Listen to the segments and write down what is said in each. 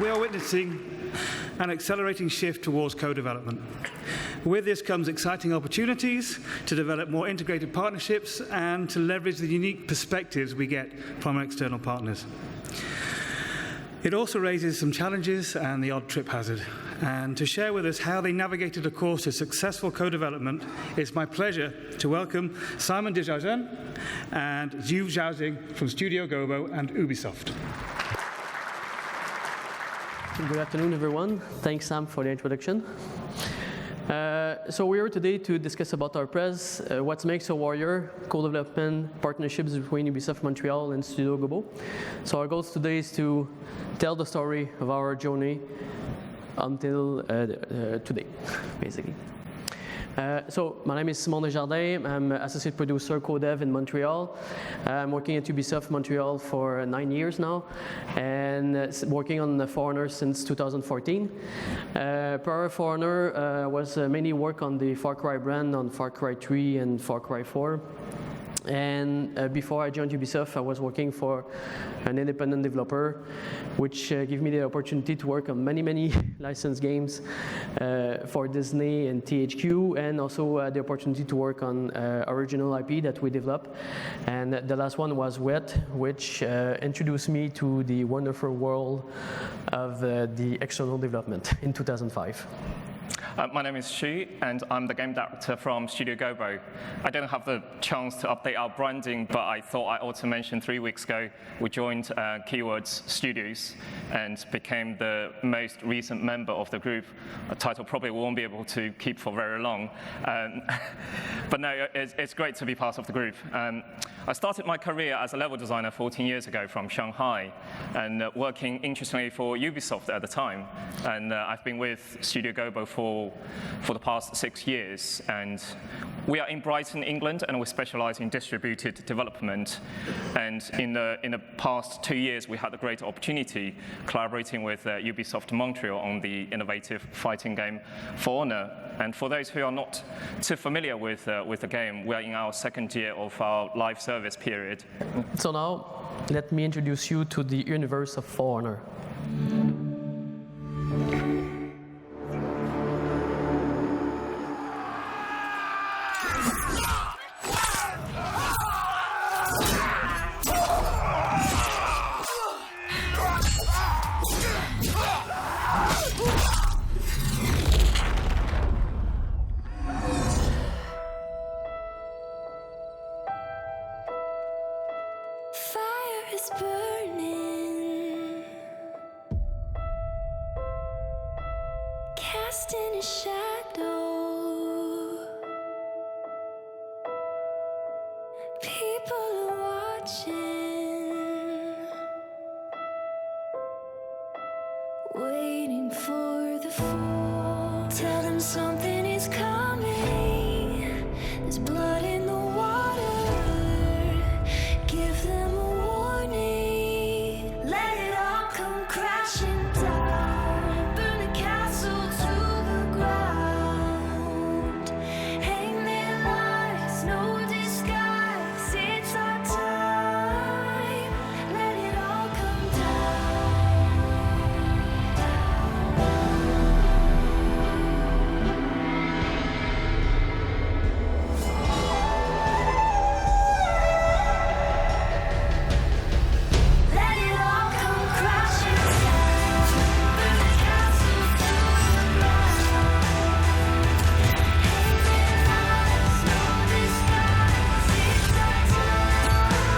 we are witnessing an accelerating shift towards co-development. With this comes exciting opportunities to develop more integrated partnerships and to leverage the unique perspectives we get from our external partners. It also raises some challenges and the odd trip hazard. And to share with us how they navigated a course to successful co-development, it's my pleasure to welcome Simon Desjardins and Xiaojun from Studio Gobo and Ubisoft. Good afternoon, everyone. Thanks, Sam, for the introduction. So we're here today to discuss about our press, what makes a warrior, co-development, partnerships between Ubisoft Montreal and Studio Gobo. So our goal today is to tell the story of our journey until today, basically. So my name is Simon Desjardins. I'm associate producer, co-dev in Montreal. I'm working at Ubisoft Montreal for 9 years now, and working on For Honor since 2014. Prior For Honor was mainly work on the Far Cry brand, on Far Cry 3 and Far Cry 4. And before I joined Ubisoft, I was working for an independent developer, which gave me the opportunity to work on many licensed games for Disney and THQ, and also the opportunity to work on original IP that we developed. And the last one was Wet, which introduced me to the wonderful world of the external development in 2005. My name is Xu, and I'm the game director from Studio Gobo. I didn't have the chance to update our branding, but I thought I ought to mention 3 weeks ago we joined Keywords Studios and became the most recent member of the group. A title probably won't be able to keep for very long. But no, it's great to be part of the group. I started my career as a level designer 14 years ago from Shanghai, and working interestingly for Ubisoft at the time. And I've been with Studio Gobo for the past 6 years, and we are in Brighton, England, and we specialize in distributed development. And in the past 2 years, we had a great opportunity collaborating with Ubisoft Montreal on the innovative fighting game For Honor. And for those who are not too familiar with the game, we are in our 2nd year of our live service period. So now, let me introduce you to the universe of For Honor. Casting a shadow, people are watching, waiting for the fall. Tell them something is coming, there's blood in the water, give them a warning, let it all come crashing down, burn the castle to the ground, hang their lives, no disguise, it's our time, let it all come Let it all come crashing down, burn the castle to the ground, hang their lives, no disguise, it's our time, let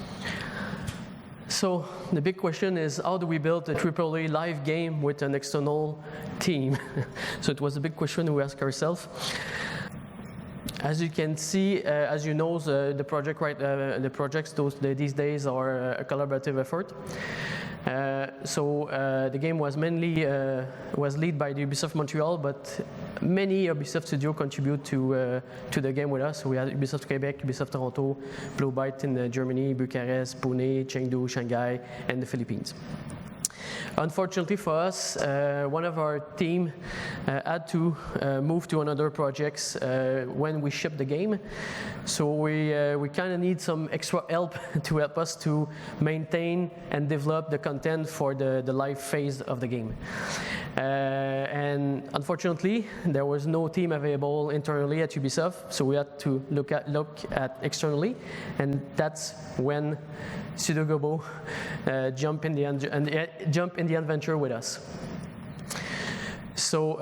it all come So the big question is, how do we build a AAA live game with an external team? So it was a big question we asked ourselves. As you can see, as you know, the projects these days are a collaborative effort. So the game was mainly was led by the Ubisoft Montreal, but many Ubisoft studios contribute to the game with us. We had Ubisoft Quebec, Ubisoft Toronto, Blue Byte in Germany, Bucharest, Pune, Chengdu, Shanghai, and the Philippines. Unfortunately for us, one of our team had to move to another projects when we shipped the game. So we kind of need some extra help to help us to maintain and develop the content for the live phase of the game. And unfortunately, there was no team available internally at Ubisoft, so we had to look at externally, and that's when Studio Gobo jump in the adventure with us. So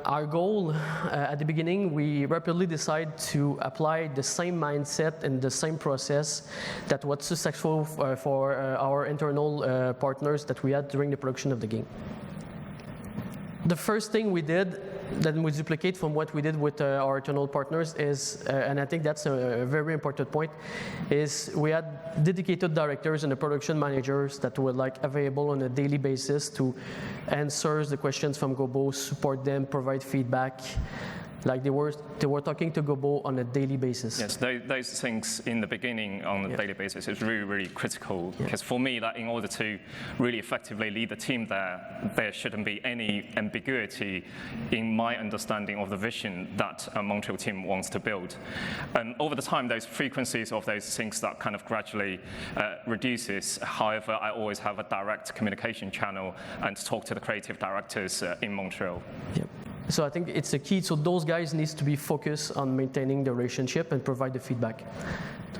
our goal at the beginning, we rapidly decided to apply the same mindset and the same process that was successful for our internal partners that we had during the production of the game. The first thing we did that we duplicate from what we did with our internal partners is, and I think that's a very important point, is we had dedicated directors and the production managers that were like available on a daily basis to answer the questions from Gobo, support them, provide feedback. Like they were talking to Gobo on a daily basis. Yes, those things in the beginning on a daily basis is really, really critical. Because for me, that in order to really effectively lead the team there shouldn't be any ambiguity in my understanding of the vision that a Montreal team wants to build. And over the time, those frequencies of those things that kind of gradually reduces. However, I always have a direct communication channel and talk to the creative directors in Montreal. Yep. So I think it's a key. So those guys need to be focused on maintaining the relationship and provide the feedback.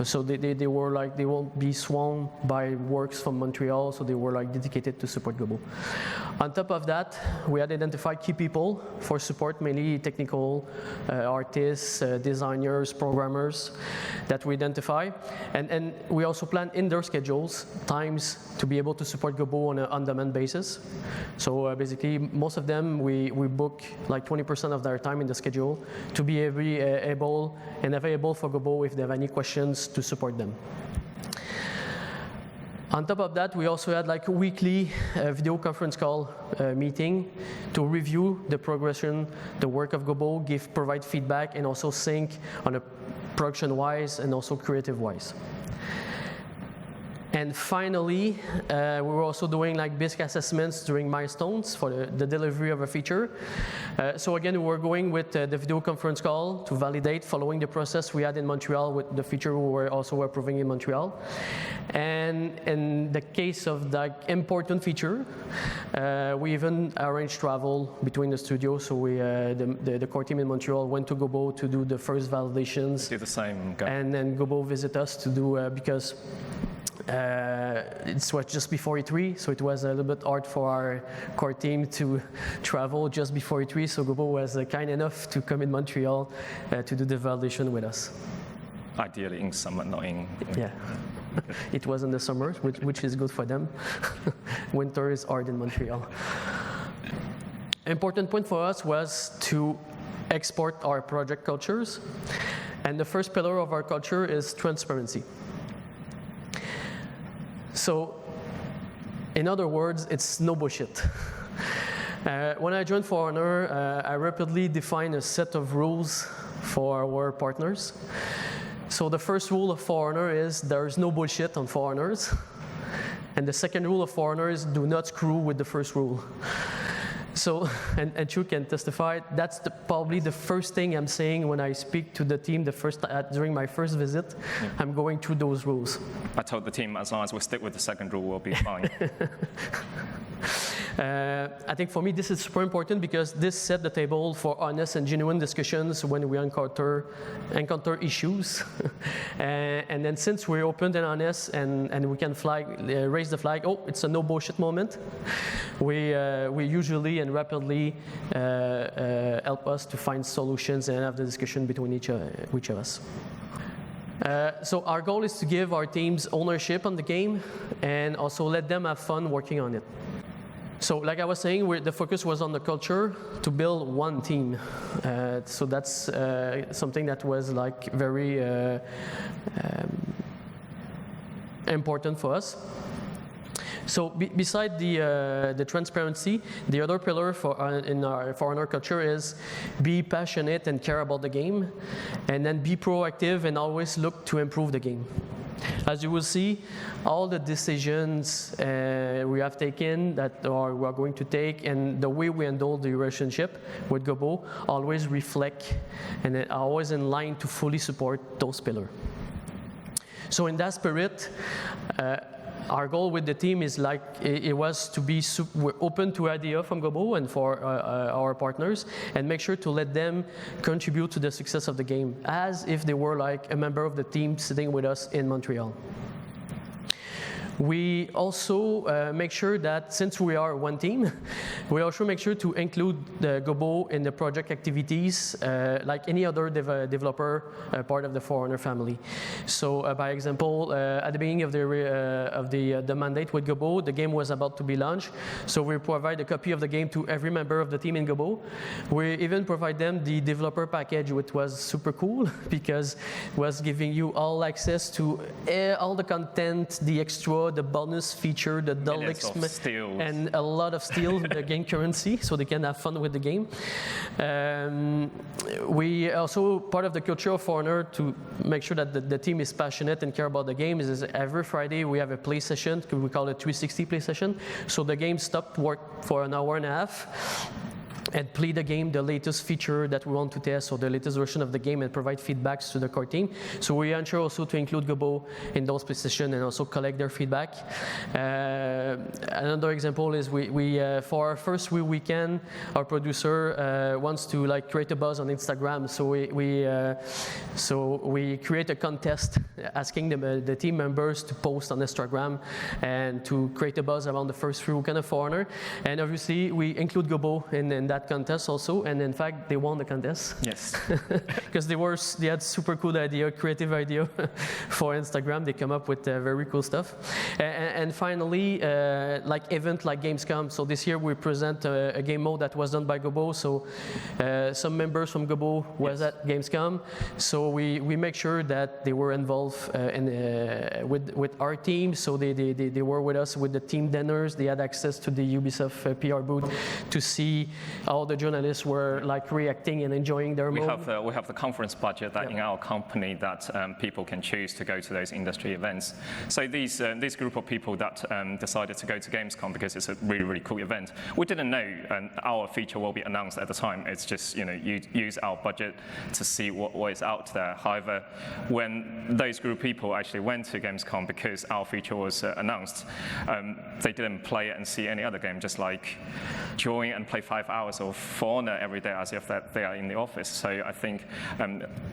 So they were like, they won't be swarmed by works from Montreal, so they were like dedicated to support Gobo. On top of that, we had identified key people for support, mainly technical artists, designers, programmers that we identify. And we also plan in their schedules times to be able to support Gobo on an on-demand basis. So basically, most of them, we book like 20% of their time in the schedule to be able and available for Gobo if they have any questions to support them. On top of that, we also had like a weekly video conference call meeting to review the progression, the work of Gobo, provide feedback, and also sync on a production-wise and also creative-wise. And finally, we were also doing like basic assessments during milestones for the delivery of a feature. So again, we were going with the video conference call to validate, following the process we had in Montreal with the feature we were also approving in Montreal. And in the case of the important feature, we even arranged travel between the studios. So we, the core team in Montreal went to Gobo to do the first validations. Do the same. And then Gobo visit us to do, because it was just before E3, so it was a little bit hard for our core team to travel just before E3, so Gobo was kind enough to come in Montreal to do the validation with us. Ideally in summer, not in... Yeah, it was in the summer, which is good for them. Winter is hard in Montreal. Important point for us was to export our project cultures, and the first pillar of our culture is transparency. So, in other words, it's no bullshit. When I joined For Honor, I rapidly defined a set of rules for our partners. So the first rule of For Honor is there's no bullshit on For Honors. And the second rule of For Honor is do not screw with the first rule. So, and Chu can testify, that's probably the first thing I'm saying when I speak to the team during my first visit. Yeah. I'm going through those rules. I told the team as long as we stick with the second rule, we'll be fine. I think for me this is super important because this set the table for honest and genuine discussions when we encounter issues. And then since we're open and honest and we can raise the flag, oh, it's a no bullshit moment, we usually and rapidly help us to find solutions and have the discussion between each of us. So our goal is to give our teams ownership on the game and also let them have fun working on it. So like I was saying, the focus was on the culture to build one team. So that's something that was like very important for us. So beside the transparency, the other pillar for our culture is be passionate and care about the game, and then be proactive and always look to improve the game. As you will see, all the decisions we have taken that or we are going to take and the way we handle the relationship with Gobo always reflect and are always in line to fully support those pillars. So in that spirit, our goal with the team is like it was to be we're open to idea from Gobo and for our partners, and make sure to let them contribute to the success of the game as if they were like a member of the team sitting with us in Montreal. We also make sure that since we are one team, we also make sure to include the Gobo in the project activities like any other developer part of the For Honor family. So by example, at the beginning of the mandate with Gobo, the game was about to be launched. So we provide a copy of the game to every member of the team in Gobo. We even provide them the developer package, which was super cool because it was giving you all access to all the content, the extra, the bonus feature, the Dulix, and a lot of steel, the game currency, so they can have fun with the game. We also, part of the culture of For Honor to make sure that the team is passionate and care about the game is every Friday we have a play session, we call it 360 play session. So the game stopped work for an hour and a half and play the game, the latest feature that we want to test, or the latest version of the game, and provide feedbacks to the core team. So we ensure also to include Gobo in those positions and also collect their feedback. Another example is we for our first weekend, our producer wants to like create a buzz on Instagram. So we create a contest asking the team members to post on Instagram and to create a buzz around the first weekend of For Honor. And obviously we include Gobo in that contest also, and in fact they won the contest. Yes. Because they had super cool idea, creative idea for Instagram. They come up with very cool stuff. And finally, like event like Gamescom. So this year we present a game mode that was done by Gobo. So some members from Gobo was at Gamescom. So we make sure that they were involved with our team. So they were with us with the team dinners. They had access to the Ubisoft PR booth to see all the journalists were like reacting and enjoying their mode. We have the conference budget that in our company that people can choose to go to those industry events. So this group of people that decided to go to Gamescom because it's a really, really cool event. We didn't know our feature will be announced at the time. It's just, you use our budget to see what is out there. However, when those group of people actually went to Gamescom because our feature was announced, they didn't play it and see any other game, just like join and play 5 hours of For Honor every day as if that they are in the office. So I think,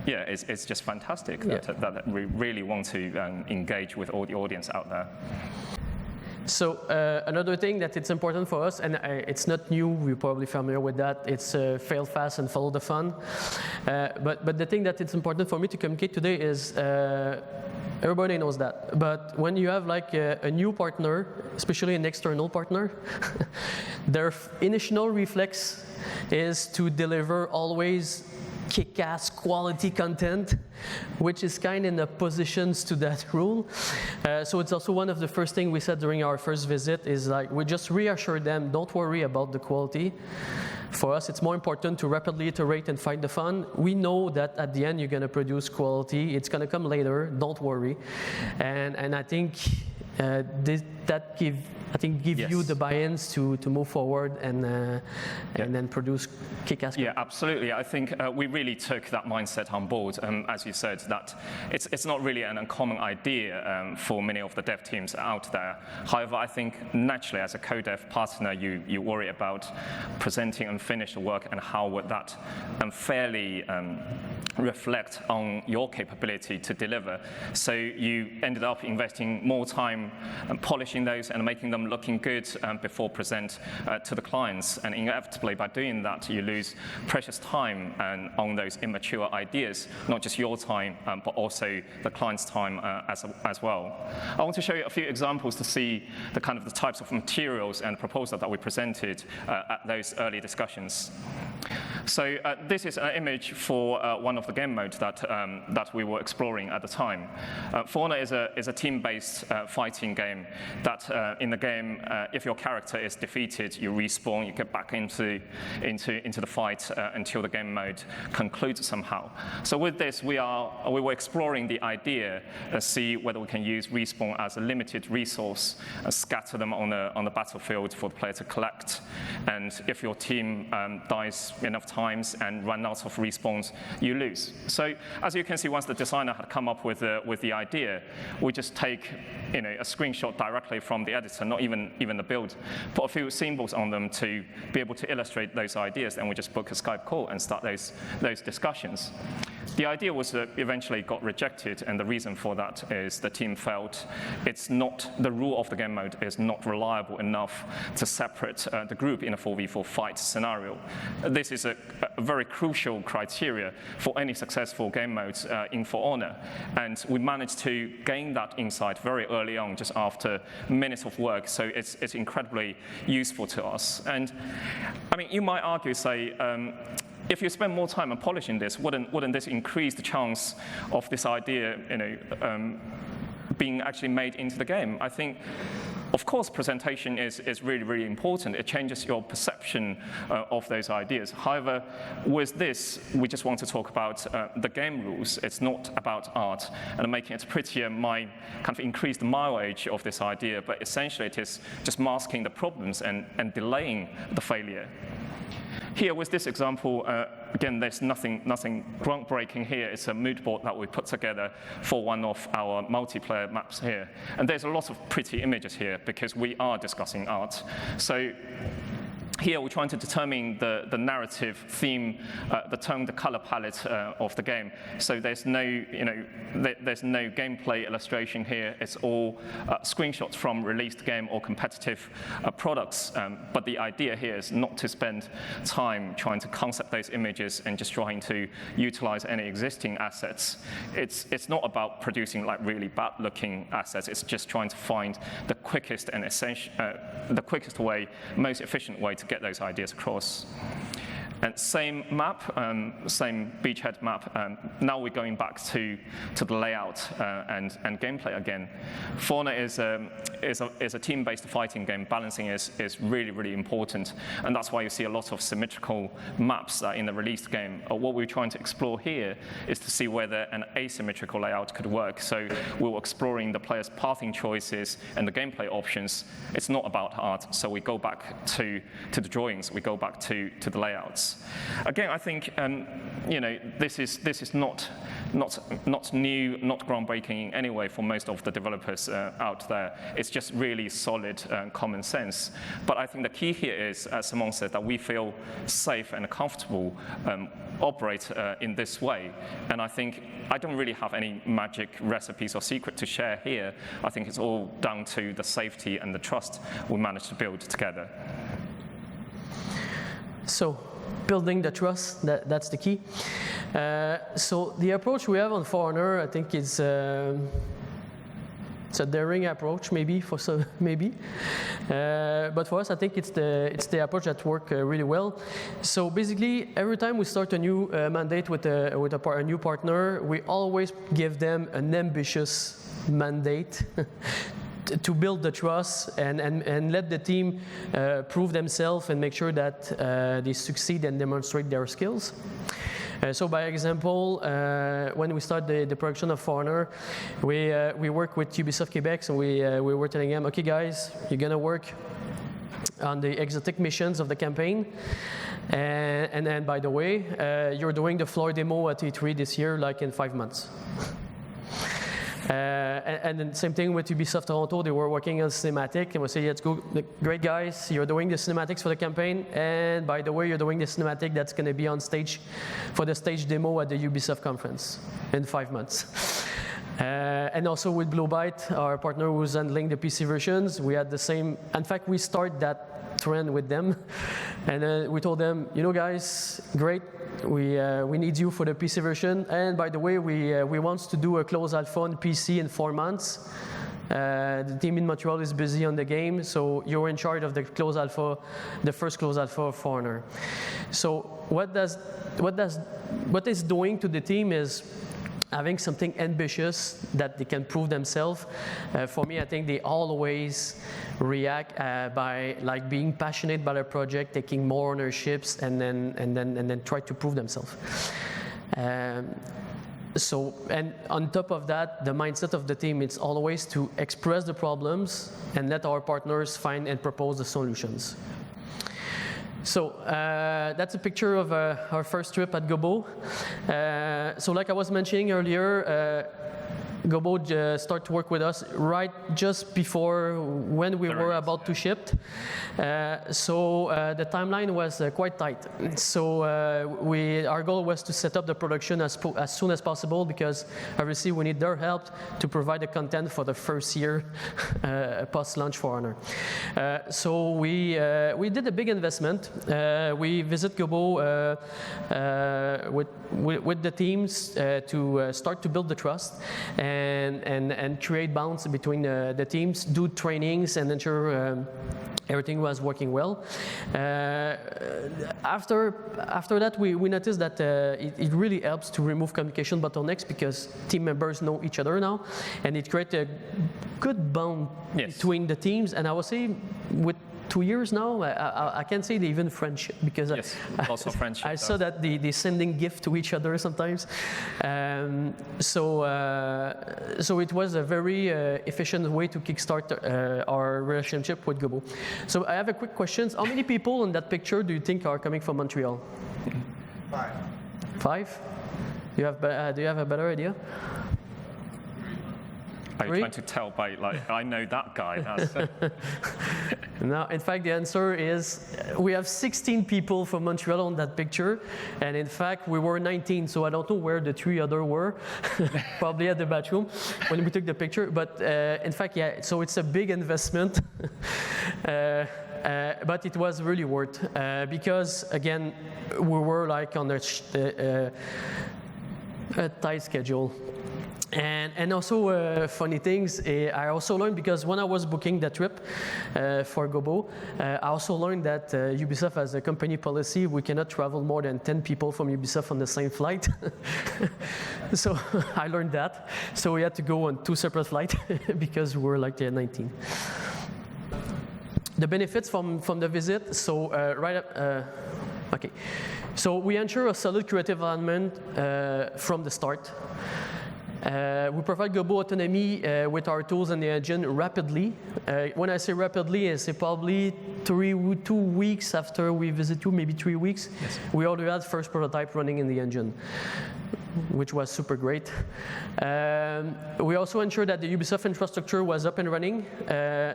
it's just fantastic that we really want to engage with all the audience out there. So another thing that it's important for us, and it's not new, we're probably familiar with that, it's fail fast and follow the fun. But the thing that it's important for me to communicate today is everybody knows that. But when you have like a new partner, especially an external partner, their initial reflex is to deliver always kick-ass quality content, which is kind of in oppositions to that rule. So it's also one of the first things we said during our first visit is like, we just reassure them, don't worry about the quality. For us, it's more important to rapidly iterate and find the fun. We know that at the end, you're gonna produce quality. It's gonna come later, don't worry. And I think that give yes. you the buy-ins to move forward and then produce kick-ass. Yeah, absolutely. I think we really took that mindset on board. As you said, that it's not really an uncommon idea for many of the dev teams out there. However, I think naturally as a co-dev partner, you worry about presenting unfinished work and how would that fairly reflect on your capability to deliver. So you ended up investing more time polishing those and making them looking good before present to the clients. And inevitably, by doing that, you lose precious time on those immature ideas, not just your time, but also the client's time as well. I want to show you a few examples to see the types of materials and proposals that we presented at those early discussions. So this is an image for one of the game modes that we were exploring at the time. For Honor is a team-based fighting game that in the game, if your character is defeated, you respawn, you get back into the fight until the game mode concludes somehow. So with this, we were exploring the idea, see whether we can use respawn as a limited resource, scatter them on the battlefield for the player to collect, and if your team dies enough times and run out of respawns, you lose. So as you can see, once the designer had come up with the idea, we just take a screenshot directly from the editor, not even the build, put a few symbols on them to be able to illustrate those ideas, and we just book a Skype call and start those discussions. The idea was that eventually got rejected, and the reason for that is the team felt the rule of the game mode is not reliable enough to separate the group in a 4v4 fight scenario. This is a very crucial criteria for any successful game modes in For Honor, and we managed to gain that insight very early on, just after minutes of work, so it's incredibly useful to us. And I mean, you might argue, say, if you spend more time on polishing this, wouldn't this increase the chance of this idea, being actually made into the game? I think, of course, presentation is really, really important. It changes your perception of those ideas. However, with this, we just want to talk about the game rules. It's not about art, and making it prettier might kind of increase the mileage of this idea, but essentially it is just masking the problems and delaying the failure. Here, with this example, again, there's nothing groundbreaking here. It's a mood board that we put together for one of our multiplayer maps here. And there's a lot of pretty images here because we are discussing art. So here we're trying to determine the narrative theme, the tone, the color palette of the game. So there's no gameplay illustration here. It's all screenshots from released game or competitive products. But the idea here is not to spend time trying to concept those images and just trying to utilize any existing assets. It's not about producing like really bad-looking assets. It's just trying to find the quickest and the quickest way, most efficient way to get those ideas across. And same map, same beachhead map. Now we're going back to the layout and gameplay again. For Honor is a team-based fighting game. Balancing is really, really important, and that's why you see a lot of symmetrical maps in the released game. What we're trying to explore here is to see whether an asymmetrical layout could work. So we were exploring the player's pathing choices and the gameplay options. It's not about art, so we go back to the drawings. We go back to the layouts. Again, I think this is not new, not groundbreaking in any way for most of the developers out there. It's just really solid common sense. But I think the key here is, as Simon said, that we feel safe and comfortable operate in this way. And I think I don't really have any magic recipes or secret to share here. I think it's all down to the safety and the trust we managed to build together. So, building the trust, that's the key. So the approach we have on For Honor, I think it's a daring approach, maybe for some, maybe. But for us, I think it's the approach that works really well. So basically, every time we start a new mandate with a new partner, we always give them an ambitious mandate. To build the trust and let the team prove themselves and make sure that they succeed and demonstrate their skills. So by example, when we start the production of For Honor, we work with Ubisoft Quebec, so we were telling them, okay guys, you're gonna work on the exotic missions of the campaign. And then, by the way, you're doing the floor demo at E3 this year, like in 5 months. And then same thing with Ubisoft Toronto, they were working on cinematic, and we say, let's go, great guys, you're doing the cinematics for the campaign, and by the way, you're doing the cinematic that's going to be on stage for the stage demo at the Ubisoft conference in 5 months. And also with Blue Byte, our partner who's handling the PC versions, we had the same, in fact, we start that trend with them, and we told them, you know guys, great, we need you for the PC version, and by the way, we want to do a close alpha on PC in 4 months. The team in Montreal is busy on the game, so you're in charge of the close alpha, the first close alpha of For Honor. So what is doing to the team is having something ambitious that they can prove themselves. For me, I think they always react by like being passionate about a project, taking more ownerships, and then try to prove themselves. So, and on top of that, the mindset of the team is always to express the problems and let our partners find and propose the solutions. So that's a picture of our first trip at Gobo. So like I was mentioning earlier, Gobo started to work with us right just before when we were about to ship. So the timeline was quite tight. So our goal was to set up the production as soon as possible, because obviously we need their help to provide the content for the first year post-launch for Honor. So we did a big investment. We visit Gobo with the teams to start to build the trust and create bonds between the teams, do trainings, and ensure everything was working well. After that, we noticed that it really helps to remove communication bottlenecks, because team members know each other now, and it creates a good bond between the teams. And I would say with 2 years now, I can say they even friendship, because also friendship. I saw that they sending gifts to each other sometimes. So it was a very efficient way to kickstart our relationship with Gobo. So I have a quick question. How many people in that picture do you think are coming from Montreal? 5. 5? Do you have a better idea? Are you trying to tell by, like, I know that guy? No, in fact, the answer is we have 16 people from Montreal on that picture, and in fact, we were 19, so I don't know where the 3 others were, probably at the bathroom when we took the picture, but in fact, yeah, so it's a big investment, but it was really worth, because, again, we were like on a tight schedule. And also funny things, I also learned, because when I was booking the trip for Gobo, I also learned that Ubisoft has a company policy. We cannot travel more than 10 people from Ubisoft on the same flight. So I learned that. So we had to go on 2 separate flights because we were like 19. The benefits from the visit, so okay. So we ensure a solid creative alignment from the start. We provide Gobo autonomy with our tools and the engine rapidly. When I say rapidly, I say probably 2 weeks after we visit you, maybe 3 weeks. Yes. We already had first prototype running in the engine, which was super great. We also ensured that the Ubisoft infrastructure was up and running.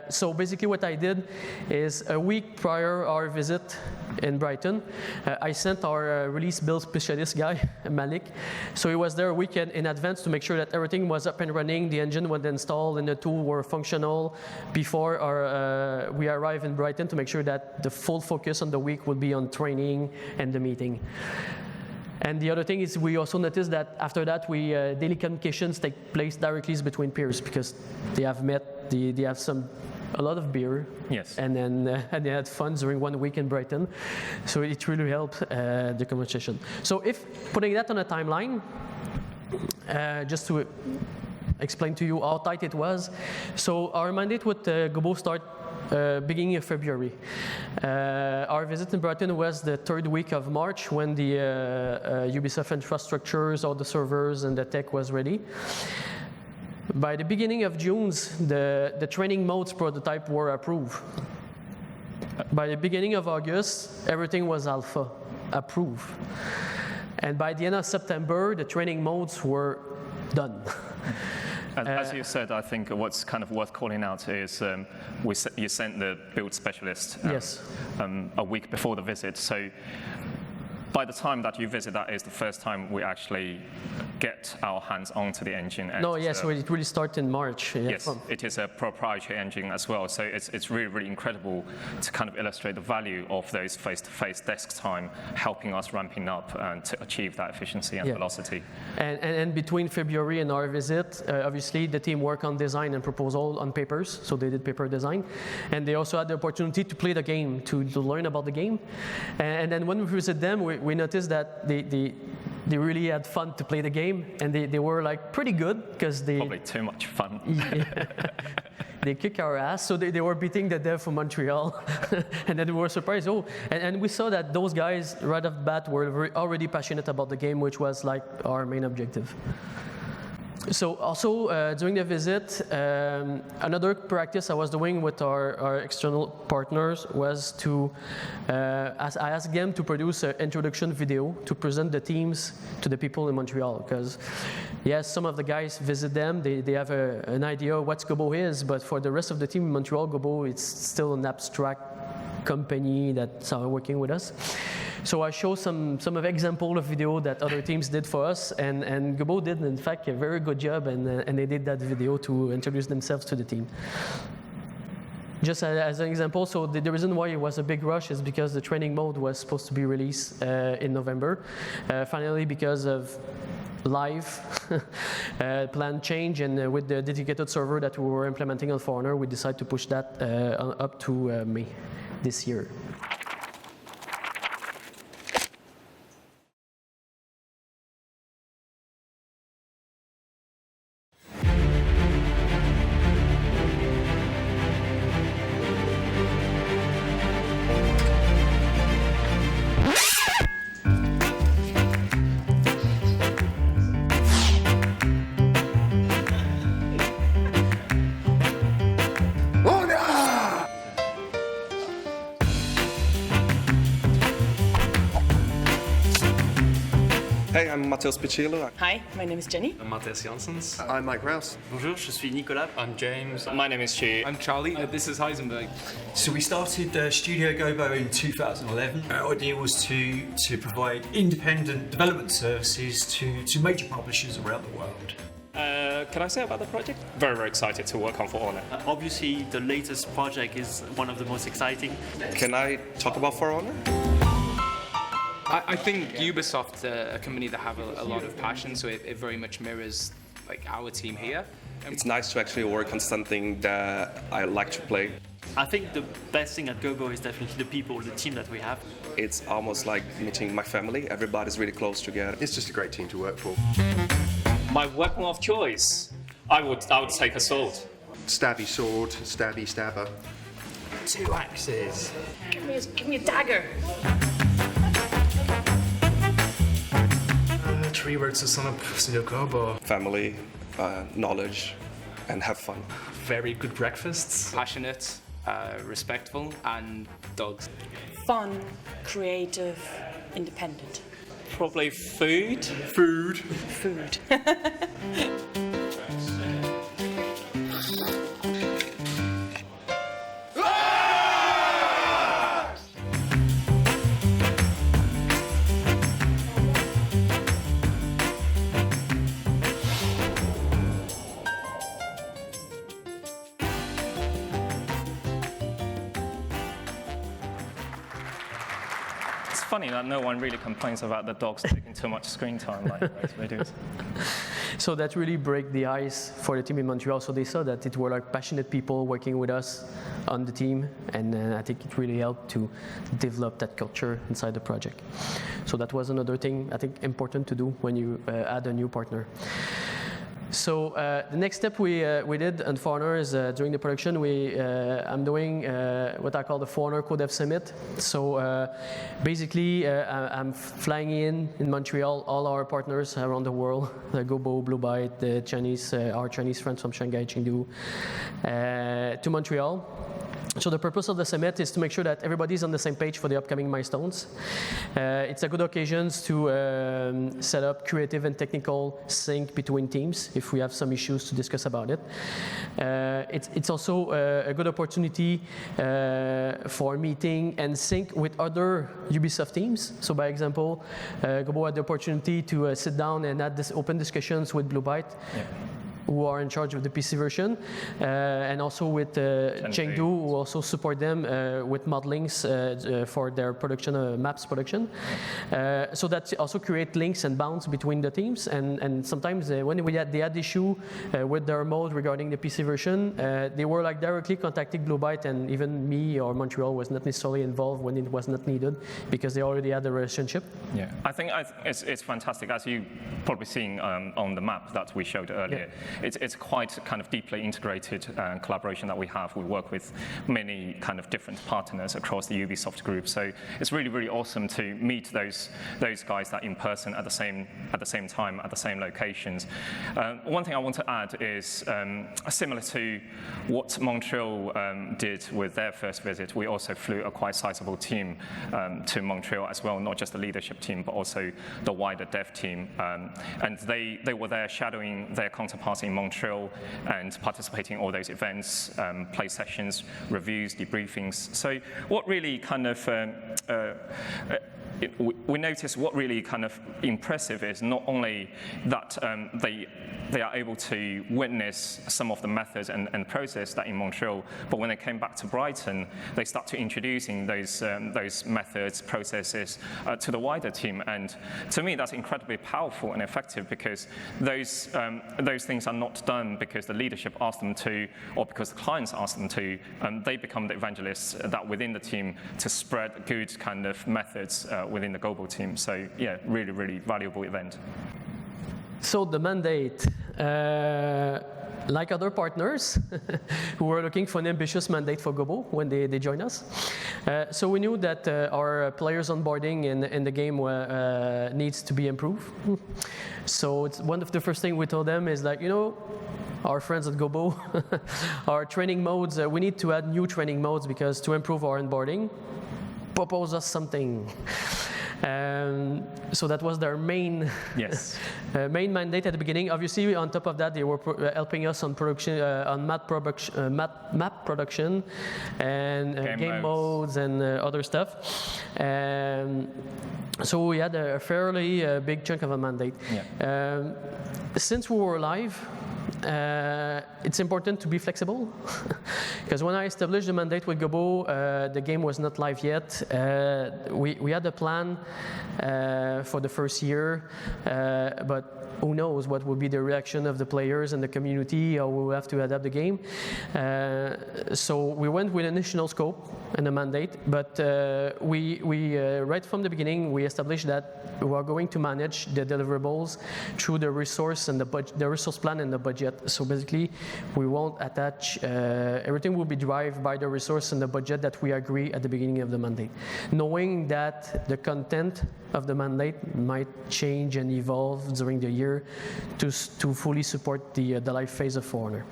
So basically what I did is, a week prior our visit in Brighton, I sent our release build specialist guy, Malik. So he was there a week in advance to make sure that everything was up and running, the engine was installed, and the tool were functional before we arrived in Brighton, to make sure that the full focus on the week would be on training and the meeting. And the other thing is, we also noticed that after that, daily communications take place directly between peers, because they have met, they have a lot of beer, yes, and then and they had fun during 1 week in Brighton, so it really helped the conversation. So if putting that on a timeline, just to explain to you how tight it was. So our mandate with Gobo start beginning of February. Our visit in Brighton was the 3rd week of March, when the Ubisoft infrastructures, all the servers and the tech was ready. By the beginning of June, the training modes prototype were approved. By the beginning of August, everything was alpha approved. And by the end of September, the training modes were done. As you said, I think what's kind of worth calling out is you sent the build specialist yes, a week before the visit. So by the time that you visit, that is the first time we actually get our hands onto the engine. And no, yes, so it really started in March. Yeah. Yes, it is a proprietary engine as well, so it's really, really incredible to kind of illustrate the value of those face-to-face desk time, helping us ramping up to achieve that efficiency and velocity. And between February and our visit, obviously the team worked on design and proposal on papers, so they did paper design, and they also had the opportunity to play the game, to learn about the game. And then when we visit them, we noticed that they really had fun to play the game, and they were like pretty good because they Probably too much fun. they kick our ass. So they were beating the dev from Montreal, and then we were surprised. Oh, and we saw that those guys right off the bat were already passionate about the game, which was like our main objective. So also during the visit, another practice I was doing with our external partners was to, I asked them to produce an introduction video to present the teams to the people in Montreal. Because yes, some of the guys visit them, they have an idea of what Gobo is, but for the rest of the team in Montreal, Gobo it's still an abstract company that's working with us. So I show some of example of video that other teams did for us, and Gobo did in fact a very good job, and they did that video to introduce themselves to the team. Just as an example, so the reason why it was a big rush is because the training mode was supposed to be released in November. Finally, because of live plan change and with the dedicated server that we were implementing on For Honor, we decided to push that up to May this year. Hey, I'm Matteo Spicillo. Hi, my name is Jenny. I'm Matthias Janssens. I'm Mike Rouse. Bonjour, je suis Nicolas. I'm James. My name is Xu. I'm Charlie. This is Heisenberg. So we started Studio Gobo in 2011. Our idea was to provide independent development services to major publishers around the world. Can I say about the project? Very, very excited to work on For Honor. Obviously, the latest project is one of the most exciting. Can I talk about For Honor? I think Ubisoft, a company that have a lot of passion, so it very much mirrors like our team here. It's nice to actually work on something that I like to play. I think the best thing at Gobo is definitely the people, the team that we have. It's almost like meeting my family. Everybody's really close together. It's just a great team to work for. My weapon of choice, I would take a sword. Stabby sword, stabby stabber. 2 axes. Give me a dagger. 3 words to sum up Studio Gobo. Family, knowledge, and have fun. Very good breakfasts. Passionate, respectful, and dogs. Fun, creative, independent. Probably food. Food. It's funny that no one really complains about the dogs taking too much screen time like most videos. So that really broke the ice for the team in Montreal. So they saw that it were like passionate people working with us on the team, and I think it really helped to develop that culture inside the project. So that was another thing I think important to do when you add a new partner. So the next step we did on For Honor is during the production I'm doing what I call the For Honor Co-Dev Summit. So basically I'm flying in Montreal, all our partners around the world, Gobo, Blue Byte, the Chinese, our Chinese friends from Shanghai, Chengdu, to Montreal. So the purpose of the summit is to make sure that everybody's on the same page for the upcoming milestones. It's a good occasion to set up creative and technical sync between teams if we have some issues to discuss about it. It's also a good opportunity for meeting and sync with other Ubisoft teams. So by example, Gobo had the opportunity to sit down and have open discussions with Blue Byte. Yeah. who are in charge of the PC version, and also with Chengdu, who also support them with modelings for their production, maps production. So that also create links and bounds between the teams, and sometimes when they had issue with their mode regarding the PC version, they were like directly contacting Bluebyte, and even me or Montreal was not necessarily involved when it was not needed because they already had a relationship. Yeah, I think it's fantastic, as you probably seen on the map that we showed earlier. Yeah. It's quite kind of deeply integrated collaboration that we have. We work with many kind of different partners across the Ubisoft group, so it's really, really awesome to meet those guys that in person at the same time at the same locations. One thing I want to add is similar to what Montreal did with their first visit. We also flew a quite sizable team to Montreal as well, not just the leadership team, but also the wider dev team. And they were there shadowing their counterparts in Montreal and participating in all those events, play sessions, reviews, debriefings. So what really kind of we noticed what really kind of impressive is not only that they are able to witness some of the methods and process that in Montreal, but when they came back to Brighton, they start to introducing those methods, processes to the wider team. And to me, that's incredibly powerful and effective because those things are not done because the leadership asked them to or because the clients asked them to. They become the evangelists that within the team to spread good kind of methods within the Gobo team. So yeah, really, really valuable event. So the mandate, like other partners who were looking for an ambitious mandate for Gobo when they joined us. So we knew that our players onboarding in the game needs to be improved. So it's one of the first things we told them is like, our friends at Gobo, our training modes, we need to add new training modes because to improve our onboarding, propose us something. So that was their main mandate at the beginning. Obviously, on top of that, they were helping us on production, on map production, and game modes and other stuff. So we had a fairly big chunk of a mandate. Yeah. Since we were live, it's important to be flexible because when I established the mandate with Gobo, the game was not live yet. We had a plan for the first year, but who knows what will be the reaction of the players and the community, or we'll have to adapt the game. So we went with an initial scope and a mandate, but we right from the beginning, we established that we are going to manage the deliverables through the resource and the resource plan and the budget. So basically, we won't attach, everything will be derived by the resource and the budget that we agree at the beginning of the mandate, knowing that the content of the mandate might change and evolve during the year to fully support the live phase of For Honor.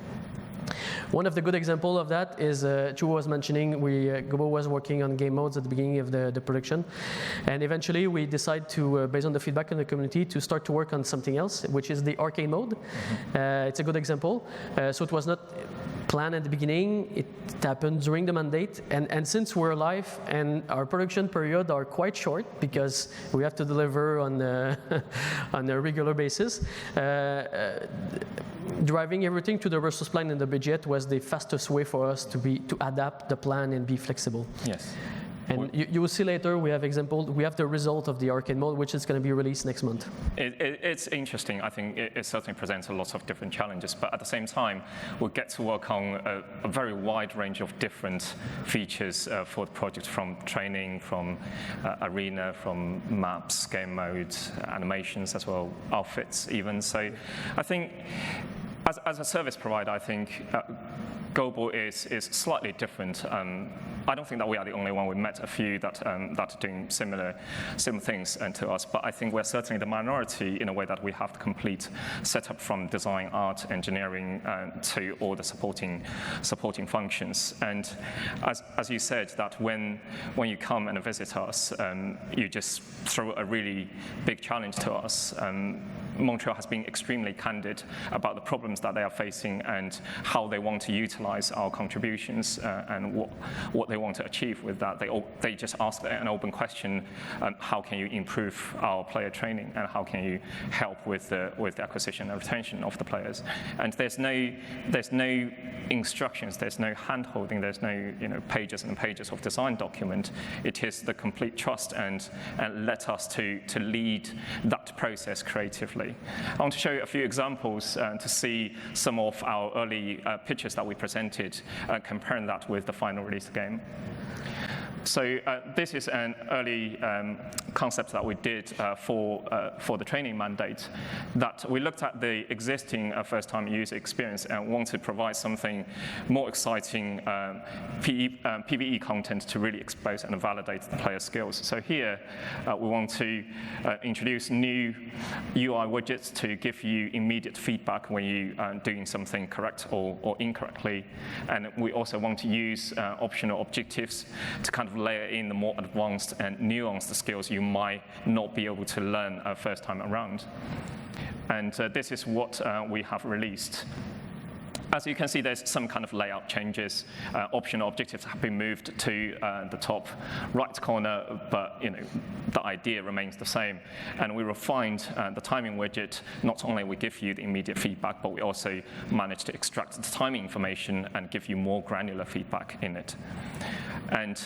One of the good examples of that is, Chu was mentioning, Gobo was working on game modes at the beginning of the production, and eventually we decided to, based on the feedback in the community, to start to work on something else, which is the arcade mode. It's a good example. So it was not planned at the beginning, it happened during the mandate, and since we're live and our production period are quite short because we have to deliver on a regular basis, driving everything to the resource plan and the budget was the fastest way for us to adapt the plan and be flexible. Yes. And you will see later, we have the result of the arcade mode, which is going to be released next month. It's interesting. I think it certainly presents a lot of different challenges, but at the same time, we'll get to work on a very wide range of different features for the project, from training, from arena, from maps, game modes, animations as well, outfits even. So I think as a service provider, I think Gobo is slightly different. I don't think that we are the only one. We met a few that are doing similar things to us, but I think we're certainly the minority in a way that we have the complete setup from design, art, engineering to all the supporting functions. And as you said, that when you come and visit us, you just throw a really big challenge to us. Montreal has been extremely candid about the problems that they are facing and how they want to utilize utilize our contributions and what they want to achieve with that. They just ask an open question, how can you improve our player training, and how can you help with the acquisition and retention of the players? And there's no instructions, there's no hand-holding, there's no pages and pages of design document. It is the complete trust and let us to lead that process creatively. I want to show you a few examples to see some of our early pitches that we presented, comparing that with the final release game. So this is an early concept that we did for the training mandate, that we looked at the existing first-time user experience and want to provide something more exciting PvE content to really expose and validate the player's skills. So here we want to introduce new UI widgets to give you immediate feedback when you are doing something correct or incorrectly. And we also want to use optional objectives to kind of layer in the more advanced and nuanced skills you might not be able to learn first time around. And this is what we have released. As you can see, there's some kind of layout changes. Optional objectives have been moved to the top right corner, but the idea remains the same. And we refined the timing widget. Not only we give you the immediate feedback, but we also managed to extract the timing information and give you more granular feedback in it. And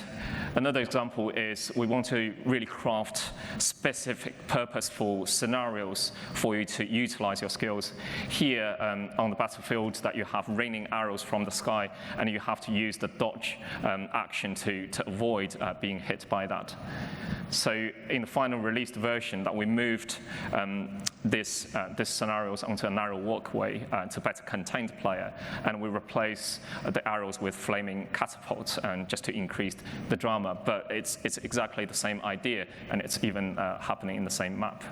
another example is we want to really craft specific, purposeful scenarios for you to utilize your skills. Here on the battlefield, that you have raining arrows from the sky, and you have to use the dodge action to avoid being hit by that. So in the final released version, that we moved this scenarios onto a narrow walkway to better contain the player, and we replace the arrows with flaming catapults, and just to increase the drama. But it's exactly the same idea, and it's even happening in the same map.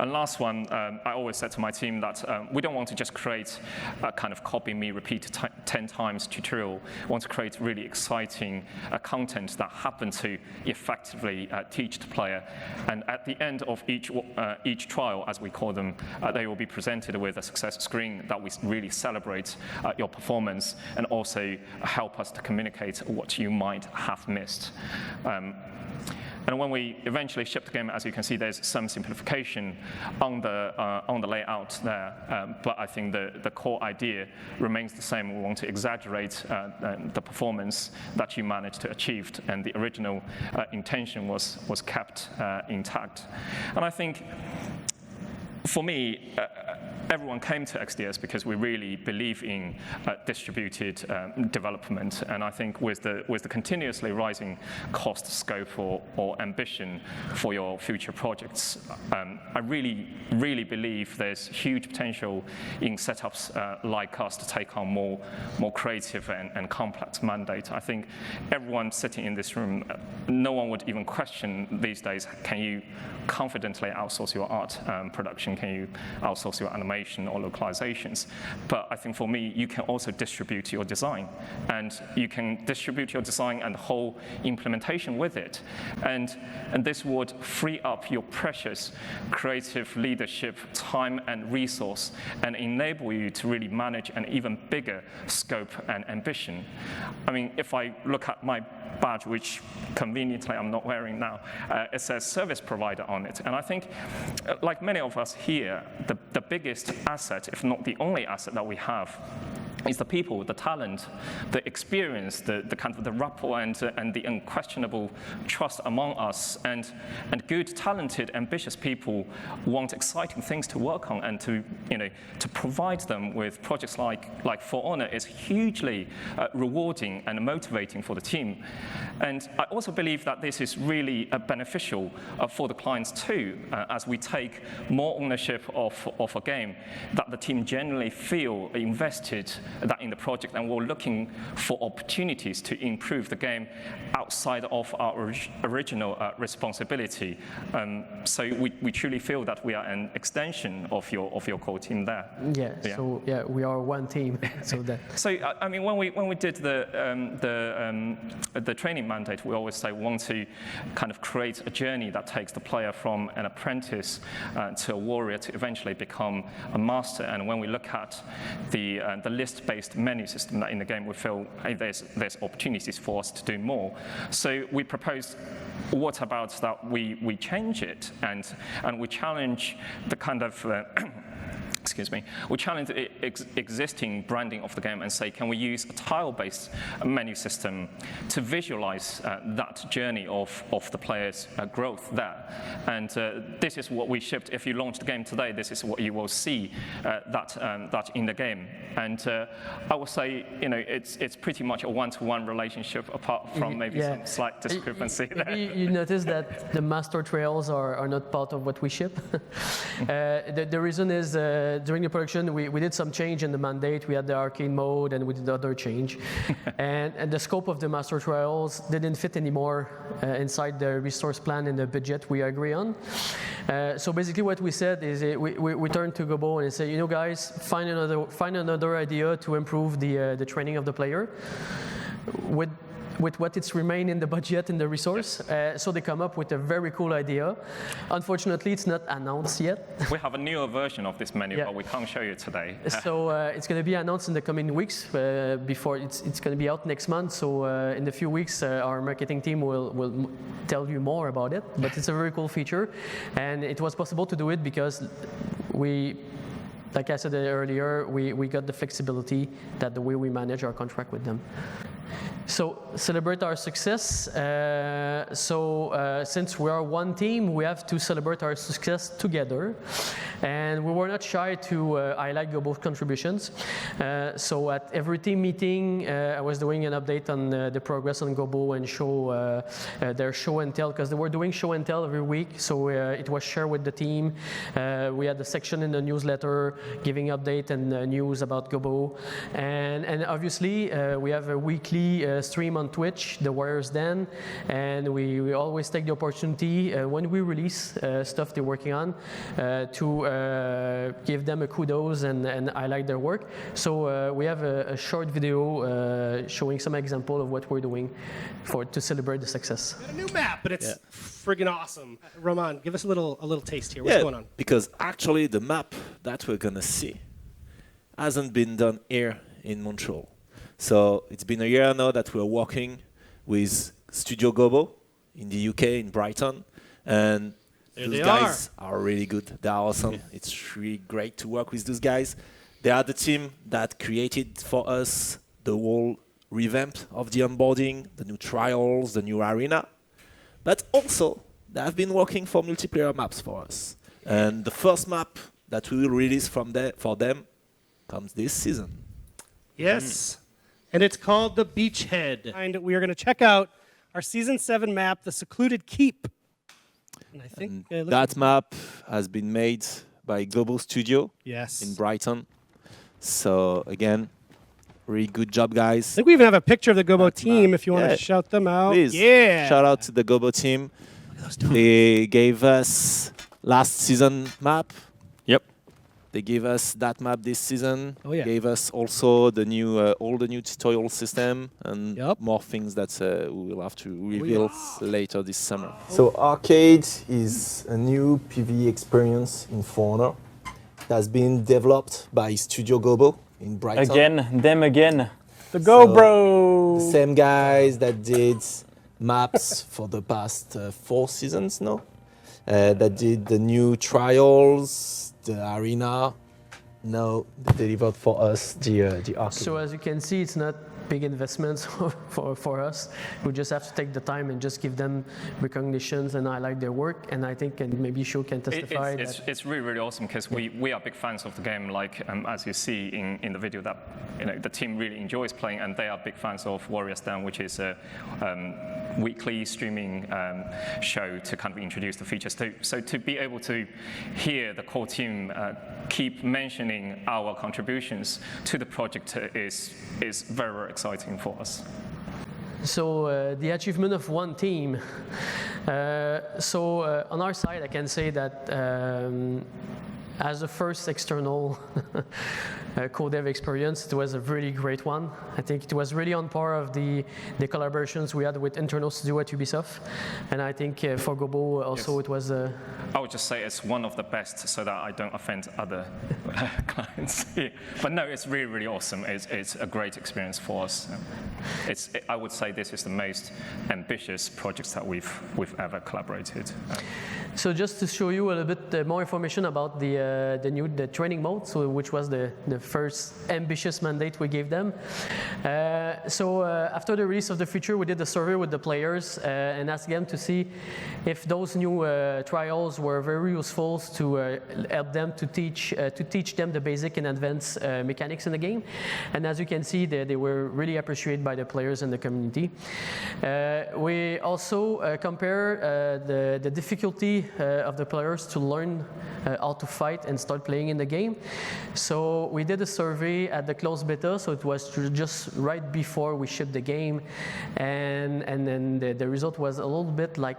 And last one, I always said to my team that we don't want to just create a kind of copy me, repeat 10 times tutorial. We want to create really exciting content that happen to effectively teach the player. And at the end of each trial, as we call them, they will be presented with a success screen that we really celebrate your performance and also help us to communicate what you might have missed. And when we eventually ship the game, as you can see, there's some simplification on the layout there. But I think the core idea remains the same. We want to exaggerate the performance that you managed to achieve, and the original intention was kept intact. And I think, for me, everyone came to XDS because we really believe in distributed development, and I think with the continuously rising cost, scope, or ambition for your future projects, I really believe there's huge potential in setups like us to take on more creative and complex mandate. I think everyone sitting in this room, no one would even question these days, can you confidently outsource your art production? Can you outsource your animation or localizations? But I think for me, you can also distribute your design, and you can distribute your design and the whole implementation with it. And this would free up your precious creative leadership, time and resource, and enable you to really manage an even bigger scope and ambition. I mean, if I look at my badge, which conveniently I'm not wearing now, it says service provider on it. And I think, like many of us here, the biggest asset, if not the only asset that we have, is the people, the talent, the experience, the kind of the rapport and the unquestionable trust among us. And good, talented, ambitious people want exciting things to work on, and to provide them with projects like For Honor is hugely rewarding and motivating for the team. And I also believe that this is really beneficial for the clients too, as we take more ownership of a game, that the team generally feel invested in the project, and we're looking for opportunities to improve the game outside of our original responsibility. So we truly feel that we are an extension of your core team there. Yeah. So yeah, we are one team. So I mean, when we did the training mandate, we always say we want to kind of create a journey that takes the player from an apprentice to a warrior to eventually become a master. And when we look at the list list-based menu system that in the game we feel hey, there's opportunities for us to do more. So we proposed, what about that we change it and we challenge the kind of excuse me, we challenge the existing branding of the game and say, can we use a tile-based menu system to visualize that journey of the player's growth there? And this is what we shipped. If you launch the game today, this is what you will see that in the game. And I would say, it's pretty much a one-to-one relationship apart from maybe some slight discrepancy there. You notice that the master trails are not part of what we ship. The reason is during the production, we did some change in the mandate. We had the arcade mode and we did other change. and the scope of the master trials didn't fit anymore inside the resource plan and the budget we agree on. So basically what we said is we turned to Gobo and said, guys, find another idea to improve the training of the player with what it's remain in the budget and the resource. So they come up with a very cool idea. Unfortunately, it's not announced yet. We have a newer version of this menu, but we can't show you today. So it's going to be announced in the coming weeks. Before it's going to be out next month. So in a few weeks, our marketing team will tell you more about it. But it's a very cool feature, and it was possible to do it because like I said earlier, we got the flexibility that the way we manage our contract with them. So celebrate our success. Since we are one team, we have to celebrate our success together. And we were not shy to highlight Gobo's contributions. So at every team meeting, I was doing an update on the progress on Gobo and show their show and tell, because they were doing show and tell every week. So it was shared with the team. We had a section in the newsletter giving update and news about Gobo. And obviously, we have a weekly stream on Twitch, The Warriors Den, and we always take the opportunity when we release stuff they're working on to give them a kudos and highlight their work. So we have a short video showing some example of what we're doing to celebrate the success. We got a new map, but it's friggin' awesome. Roman, give us a little taste here. What's going on? Because actually the map that we're gonna see hasn't been done here in Montreal. So it's been a year now that we're working with Studio Gobo in the UK, in Brighton. And those guys are really good. They're awesome. It's really great to work with those guys. They are the team that created for us the whole revamp of the onboarding, the new trials, the new arena. But also, they have been working for multiplayer maps for us. And the first map that we will release for them comes this season. Yes. And it's called the Beachhead. And we are going to check out our Season 7 map, the Secluded Keep. And I think that map has been made by Gobo Studio in in Brighton. So again, really good job, guys. I think we even have a picture of the Gobo team if you want to shout them out. Please. Shout out to the Gobo team. They gave us last season map. They gave us that map this season. Gave us also the new all the new tutorial system and more things that we will have to reveal later this summer. So Arcade is a new PvE experience in For Honor. It has been developed by Studio Gobo in Brighton. Again. The Gobro! The same guys that did maps for the past 4 seasons now. That did the new trials, the arena. Now they delivered for us the arcade. So as you can see, it's not big investments for us. We just have to take the time and just give them recognitions and highlight their work. And I think, and maybe Shu can testify. It's really, really awesome because we are big fans of the game. Like as you see in the video, that the team really enjoys playing, and they are big fans of Warriors Den, which is a weekly streaming show to kind of introduce the features. So to be able to hear the core team keep mentioning our contributions to the project is very, very exciting for us. So the achievement of one team. On our side, I can say that as a first external co-dev experience. It was a really great one. I think it was really on par of the collaborations we had with internal studio at Ubisoft. And I think for Gobo also it was... I would just say it's one of the best so that I don't offend other clients. But no, it's really, really awesome. It's a great experience for us. I would say this is the most ambitious projects that we've ever collaborated. So just to show you a little bit more information about the training mode, so which was the first ambitious mandate we gave them. After the release of the feature, we did a survey with the players and asked them to see if those new trials were very useful to help them to teach them the basic and advanced mechanics in the game. And as you can see, they were really appreciated by the players and the community. We also compare the difficulty of the players to learn how to fight and start playing in the game. So we did a survey at the closed beta, so it was just right before we shipped the game, and then the result was a little bit like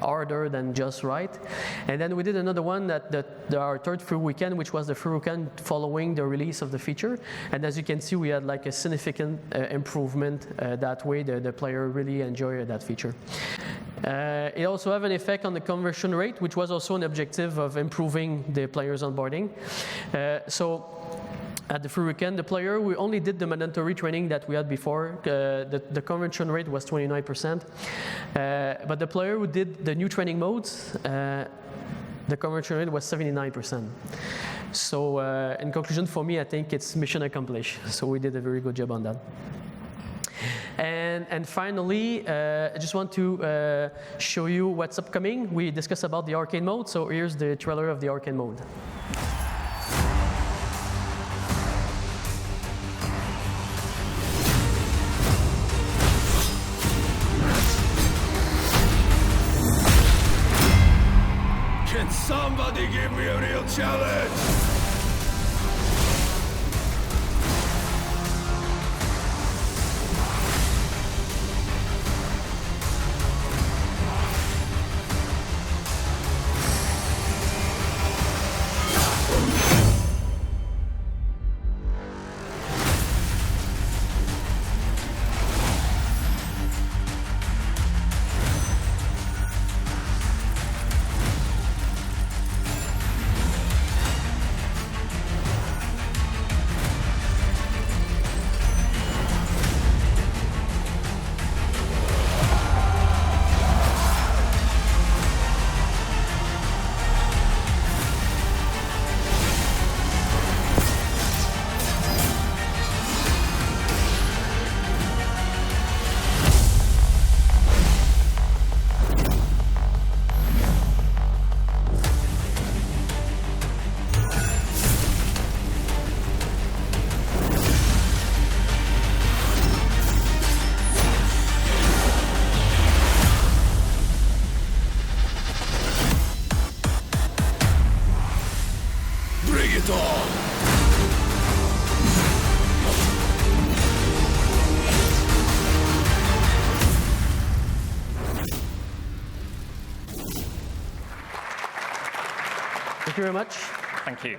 harder than just right. And then we did another one our third free weekend, which was the free weekend following the release of the feature. And as you can see, we had like a significant improvement that way. The player really enjoyed that feature. It also have an effect on the conversion rate, which was also an objective of improving the players' onboarding. At the free weekend, we only did the mandatory training that we had before. The conversion rate was 29%. But the player who did the new training modes, the conversion rate was 79%. So in conclusion, for me, I think it's mission accomplished. So we did a very good job on that. And finally, I just want to show you what's upcoming. We discussed about the arcade mode. So here's the trailer of the arcade mode. Can somebody give me a real challenge? Thank you very much. Thank you.